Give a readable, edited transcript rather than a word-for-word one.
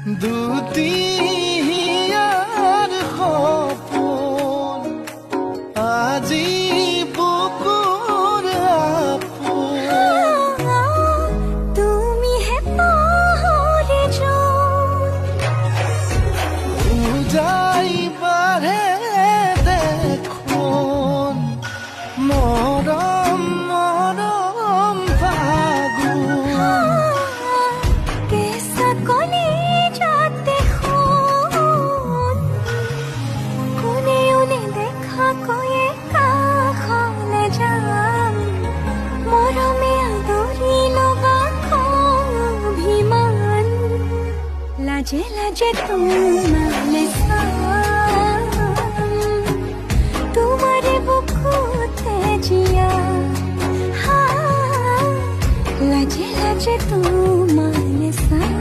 দুটিয়াৰ সপোন আজি বুকুৰ আপোন। তুমিহে পাহৰি যোন উজাই বাঢ়ে দেখোন মৰম মৰম ফাগুন। কেঁচা কলিজাতে সোণ কোনেও নেদেখাকৈয়ে কাষলে যাম মৰমে আদৰি ল'বা অভিমান লাজে লাজে তোমালে চাম তোমাৰে বুকুতে জিয়া লাজে লাজে তোমালে চাম